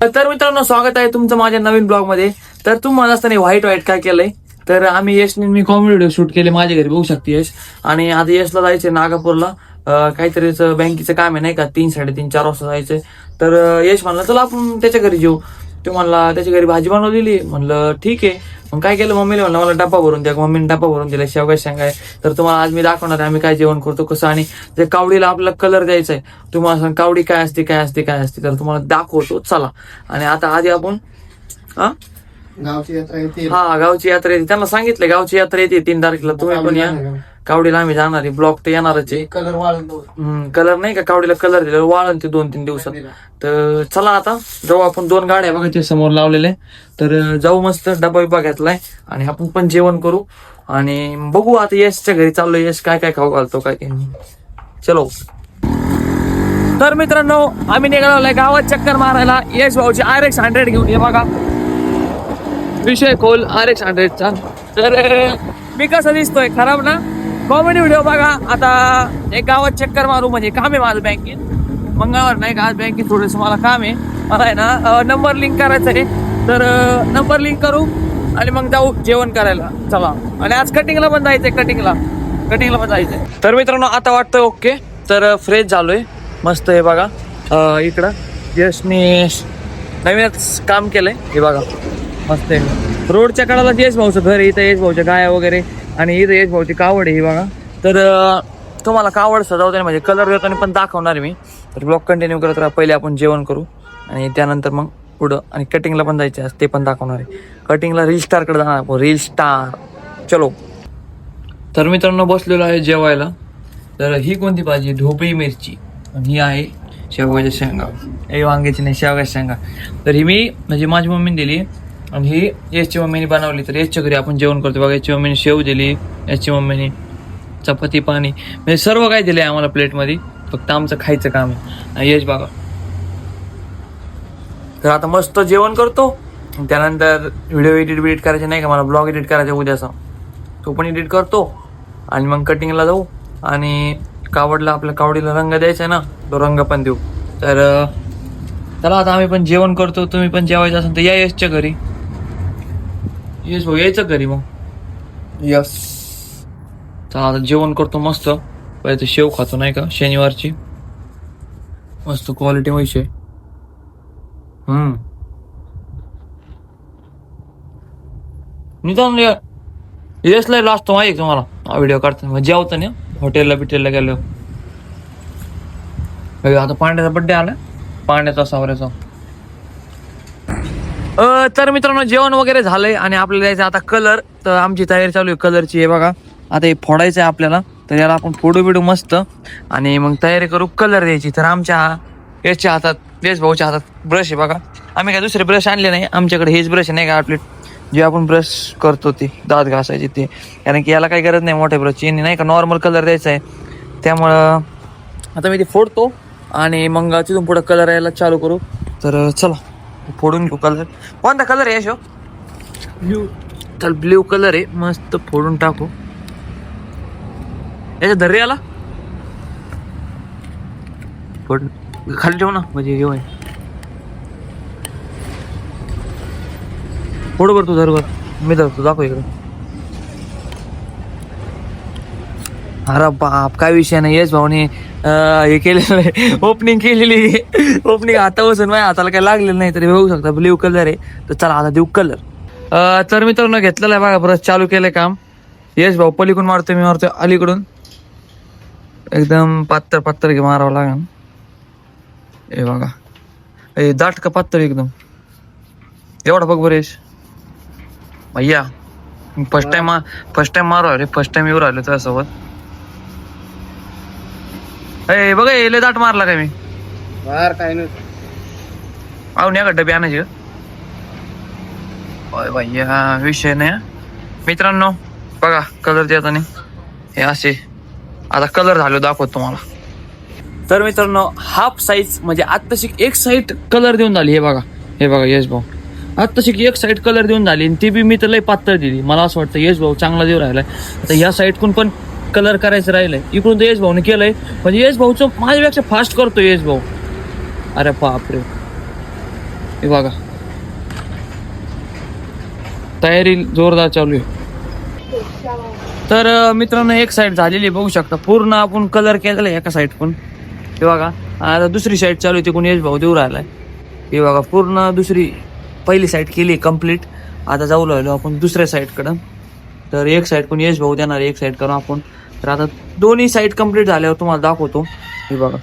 तर मित्रांनो, स्वागत आहे तुमचं माझ्या नवीन ब्लॉग मध्ये. तर तुम्हाला असताना व्हाईट काय केलंय, तर आम्ही यशने मी कॉमेडी व्हिडिओ शूट केले माझ्या घरी, बघू शकते यश. आणि आता यशला जायचंय नागापूरला, काहीतरी बँकेचं काम आहे नाही का, 3, 3:30, 4 वाजता जायचंय. तर यश म्हणलं चला आपण त्याच्या घरी जेऊ. तो म्हणला त्याच्या घरी भाजी बनवलेली. म्हणलं ठीक आहे. मग काय केलं, मम्मीला म्हणलं मला डब्बा भरून द्या. मम्मीने डब्बा भरून दिला, शेवगा आहे. तर तुम्हाला आज मी दाखवणार आहे आम्ही काय जेवण करतो कसं, आणि त्या कावडीला आपल्याला कलर द्यायचा आहे. तुम्हाला सांग कावडी काय असते तर तुम्हाला दाखवतो चला. आणि आता आधी आपण गावची यात्रा येते. गावची यात्रा येते. त्यांना सांगितलं गावची यात्रा येते 3 तारखेला, तुम्ही पण या. कावडीला आम्ही जाणार आहे, ब्लॉग तर येणारच आहे. कलर वाळून कलर नाही का, कावडीला कलर दिला वाळून ते 2-3 दिवसात. तर चला आता जाऊ आपण. 2 गाड्या बघा ते समोर लावलेले. तर जाऊ, मस्त डबा बिबा घेतलाय आणि आपण पण जेवण करू. आणि बघू आता यशच्या घरी चाललोय, यश काय काय खाऊ घालतो काय काय. चलो. तर मित्रांनो, आम्ही निघालोय गावात चक्कर मारायला यश भाऊची RX 100 घेऊन. ये बघा विषय खोल RX 100चा. तर मी कसं दिसतोय खराब ना, कॉमेडी व्हिडिओ बघा. आता एक गावात चक्कर मारू, म्हणजे काम आहे माझं बँकेत. मंगळवार नाही का, आज बँकेत थोडंसं मला काम आहे. मला आहे ना नंबर लिंक करायचं आहे. तर नंबर लिंक करू आणि मग जाऊ जेवण करायला. चला. आणि आज कटिंगला पण जायचंय, कटिंगला पण जायचंय. तर मित्रांनो आता वाटतं ओके. तर फ्रेश झालोय मस्त. हे बघा इकडं यशने नवीनच काम केलंय. हे बघा मस्त आहे. रोडच्या कडाला यश भाऊचं घर आहे. इथं यश भाऊच्या गाया वगैरे, आणि इथं यश भाऊची कावड आहे. ही बघा. तर तुम्हाला कावड सजवताना म्हणजे कलर देताना पण दाखवणार आहे मी. तर ब्लॉग कंटिन्यू करत राहा. पहिले आपण जेवण करू आणि त्यानंतर मग पुढं. आणि कटिंगला पण जायचं आहे, ते पण दाखवणार आहे. कटिंगला रील स्टारकडे जाणार आपण, रील स्टार. चलो. तर मित्रांनो बसलेलो आहे जेवायला. तर ही कोणती भाजी, ढोबळी मिरची, आणि ही आहे शेवगाच्या शेंगा. हे वांग्याची नाही, शेवगाच्या शेंगा. तर ही मी म्हणजे माझी मम्मीने दिली आणि ही यशची मम्मीने बनवली. तर यशच्या घरी आपण जेवण करतो बघा. याची मम्मीने शेव दिली, याची मम्मीने चपाती पाणी, म्हणजे सर्व काय दिलंय आम्हाला प्लेटमध्ये. फक्त आमचं खायचं काम आहे. यश बघा. तर आता मस्त जेवण करतो. त्यानंतर व्हिडिओ एडिट करायचे नाही का, मला ब्लॉग एडिट करायचा उद्याचा, तो पण एडिट करतो. आणि मग कटिंगला जाऊ. आणि आपल्या कावडीला रंग द्यायचा आहे ना, तो रंग पण देऊ. तर चला आता आम्ही पण जेवण करतो. तुम्ही पण जेवायचं असेल तर या यशच्या घरी. यश भाऊ यायचं घरी मग. यस. चला आता जेवण करतो मस्त. पहिले शेव खातो नाही का, शनिवारची मस्त क्वालिटी वैसे. निदान यशला लाजतो माहिती तुम्हाला व्हिडिओ काढताना, जेवतो ना हॉटेलला गेलो. आता पांड्याचा बड्डे आला, पांड्याचा सावऱ्याचा. तर मित्रांनो जेवण वगैरे झालंय आणि आपल्याला द्यायचं आता कलर. तर आमची तयारी चालू आहे कलरची. हे बघा आता हे फोडायचं आहे आपल्याला. तर याला आपण फोडू मस्त आणि मग तयारी करू कलर द्यायची. तर आमच्या यशच्या हातात, यश भाऊच्या हातात ब्रश आहे बघा. आम्ही काय दुसरे ब्रश आणले नाही, आमच्याकडे हेच ब्रश आहे नाही का आपले, जे आपण ब्रश करतो ते दात घासायचे ते. कारण की याला काही गरज नाही मोठ्या ब्रशची, नाही का नॉर्मल कलर द्यायचा आहे. त्यामुळं आता मी ते फोडतो आणि मग तिथून पुढं कलर यायला चालू करू. तर चला फोडून घेऊ कलर. कोणता कलर आहे यशो? ब्ल्यू. चल ब्ल्यू कलर आहे, मस्त फोडून टाकू. याच्या धर्रे आला फोड खाली ठेवू ना, म्हणजे घेऊ आहे. फोड बर तू धरवर, मी धरतो, दाखव इकडे. अरे बाप काय विषय नाही. यश भाऊने हे केलेलं आहे, ओपनिंग केलेली. ओपनिंग आता बसून माझ्या हाताला काही लागलेलं नाही. तरी बघू शकता ब्ल्यू कलर आहे. तर चला आता देऊ कलर. तर मित्रांनो घेतलेलं आहे बघा, ब्रश चालू केलंय काम. यश भाऊ पलीकडून मारतोय, मी मारतोय अलीकडून. एकदम पातळ घे मारावं लागेल. हे बघा हे दाट का पातळ एकदम, एवढा बघ बरं यश भैया. फर्स्ट टाइम मारू अरे, फर्स्ट टाइम येऊ राहिलो तुझ्यासोबत. ए बघ लय दाट मारला काय मी. काय नाही पाहून या का डबी आणायची भैया, विषय नाही. मित्रांनो बघा कलर देताना हे असे. आता कलर झालो दाखवतो तुम्हाला. तर मित्रांनो हाफ साईज म्हणजे आत्ताशी एक साईड कलर देऊन झाली. हे बघा यश भाऊ आत्ताशी एक साईड कलर देऊन झाली, आणि ती बी मी तर लय पातळ दिली. मला असं वाटतं यश भाऊ चांगला देऊ राहिलाय. आता ह्या साईडकडून पण कलर करायचं राहिलंय, इकडून तर यश भाऊने केलंय. म्हणजे यश भाऊचं माझ्यापेक्षा फास्ट करतो यश भाऊ. अरे बापरे. हे बघा तयारी जोरदार चालू आहे. तर मित्रांनो एक साईड झालेली आहे, बघू शकता पूर्ण आपण कलर केलेला आहे एका साईड पण. हे बघा आता दुसरी साईड चालू आहे, तिकडून यश भाऊ देऊ राहिलाय. हे बघा पूर्ण पहिली साईड केली कम्प्लीट. आता जाऊ लागलो आपण दुसऱ्या साईडकडं. तर एक साईड पण यश भाऊ देणार, एक साईड करून आपण. तर आता दोन्ही साईड कम्प्लीट झाल्यावर तुम्हाला दाखवतो. हे बघा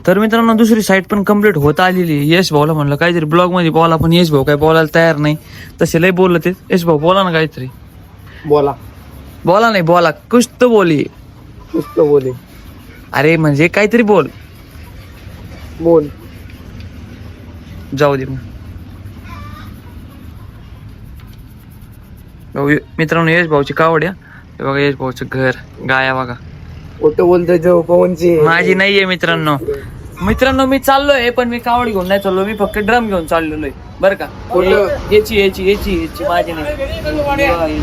तर मित्रांनो दुसरी साईड पण कम्प्लीट होत आलेली. यश भाऊला म्हणलं काहीतरी ब्लॉग मध्ये बोला, पण यश भाऊ काही बोलायला तयार नाही. तसे लय बोललं ते. यश भाऊ बोला ना काहीतरी. बोला नाही बोला, कुछ तो बोली. नुसतं बोले. अरे म्हणजे काहीतरी बोल. बोल. जाऊ दे मग. मित्रांनो यश भाऊची कावड या. हे बघा यश भाऊचं घर, गाया बघा. खोटं बोलतोय जो पवनची. माझी नाहीये मित्रांनो. मी चाललोय पण मी कावड घेऊन नाही चाललो, मी फक्त ड्रम घेऊन चाललेलो आहे बरं का. याची माझी नाही.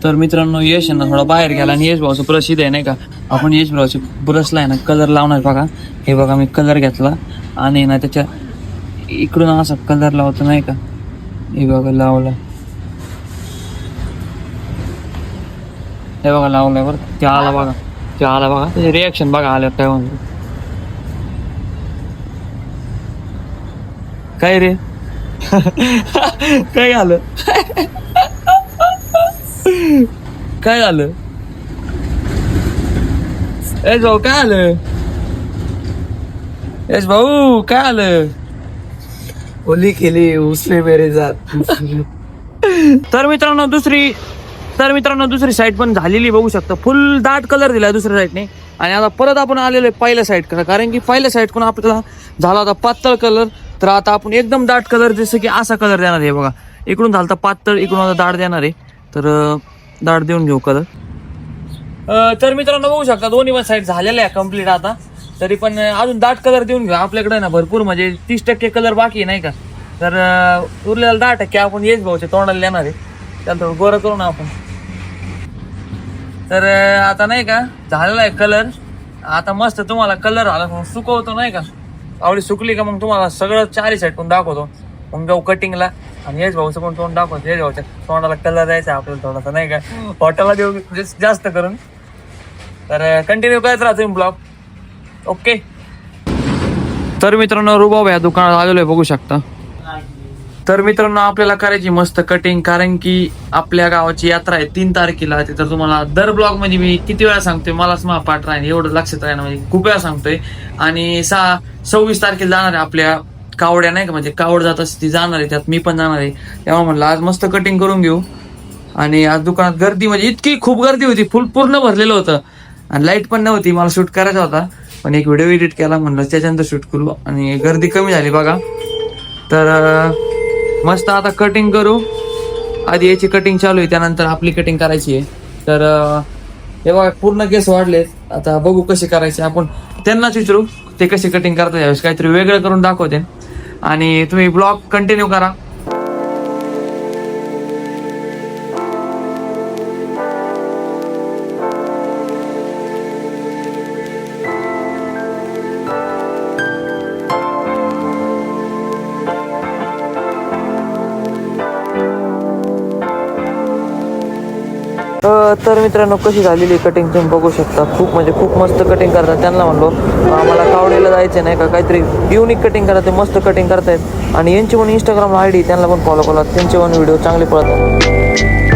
तर मित्रांनो यश आहे ना थोडा बाहेर गेला आणि यश भाऊचं प्रसिद्ध आहे नाही का. आपण यश भाऊचे ब्रशला आहे ना कलर लावणार बघा. हे बघा मी कलर घेतला आणि ना त्याच्या इकडून असा कलर लावतो नाही का. हे बघा लावला. हे बघा लावलाय बरं. ते आला बघा त्याचे रिॲक्शन बघा आल्यावर काय म्हणतो. काय रे काय झालं काय झालं यश भाऊ काय आलं. यश भाऊ काय आलं. होली केली उसने मेरे साथ. तर मित्रांनो दुसरी साईड पण झालेली बघू शकता. फुल दाट कलर दिलाय दुसऱ्या साईडने. आणि आता परत आपण आलेलो आहे पहिल्या साईडकडे, कारण की पहिल्या साईडकडून आपल्याला झाला होता पातळ कलर. तर आता आपण एकदम दाट कलर जसं की असा कलर देणार आहे बघा. इकडून झाला पातळ, इकडून आता दाट देणार आहे. तर दाट देऊन घेऊ कलर. तर मित्रांनो बघू शकता दोन्ही पण साईड झालेल्या आहे कम्प्लीट आता. तरी पण अजून दाट कलर देऊन घेऊ. आपल्याकडे ना भरपूर म्हणजे 30% कलर बाकी नाही का. तर उरलेला 10% आपण येस भाऊच्या तोंडाला देणार आहे. त्याला थोडं गोरं करू ना आपण. तर आता नाही का झालेला आहे कलर. आता मस्त तुम्हाला कलर झाला सुकवतो नाही का. आवडी सुकली का मग तुम्हाला सगळं चारी साईड पण दाखवतो. मग जाऊ कटिंगला आणि यश भाऊचं पण तोंड दाखवतो. यश भाऊच्या तोंडाला कलर द्यायचा आपल्याला थोडासा नाही का. हॉटेलला देऊ जास्त करून. तर कंटिन्यू करत राहा तुम्ही ब्लॉग. ओके. तर मित्रांनो रुबाब या दुकानात आलेलो आहे बघू शकता. तर मित्रांनो आपल्याला करायची मस्त कटिंग, कारण की आपल्या गावाची यात्रा आहे 3 तारखेला. ते तर तुम्हाला दर ब्लॉग मध्ये मी किती वेळा सांगतोय, मलाच मला पाठ राहील एवढं लक्षात राहील म्हणजे खूप वेळा सांगतोय. आणि 26 तारखेला जाणार आहे आपल्या कावड्या नाही का, म्हणजे कावड जात असते ती जाणार आहे, त्यात मी पण जाणार आहे. तेव्हा म्हणलं आज मस्त कटिंग करून घेऊ. आणि आज दुकानात गर्दी म्हणजे इतकी खूप गर्दी होती, फुल पूर्ण भरलेलं होतं. आणि लाईट पण नव्हती, मला शूट करायचा होता पण एक व्हिडिओ एडिट केला म्हणलं त्याच्यानंतर शूट करू. आणि गर्दी कमी झाली बघा. तर मस्त आता कटिंग करू. आधी याची कटिंग चालू आहे, त्यानंतर आपली कटिंग करायची आहे. तर हे बघा पूर्ण केस वाढलेत. आता बघू कसे करायचे, आपण त्यांनाच विचारू ते कसे कटिंग करतात. यावेळेस काहीतरी वेगळं करून दाखवते. आणि तुम्ही ब्लॉग कंटिन्यू करा. तर मित्रांनो कशी झालेली कटिंग तुम्ही बघू शकता. खूप म्हणजे खूप मस्त कटिंग करतात. त्यांना म्हणलो आम्हाला कावडेला जायचं नाही का, काहीतरी युनिक कटिंग करा, ते मस्त कटिंग करतायत. आणि यांची पण इंस्टाग्राम ID त्यांना पण फॉलो करा, त्यांचे पण व्हिडिओ चांगले पडतात.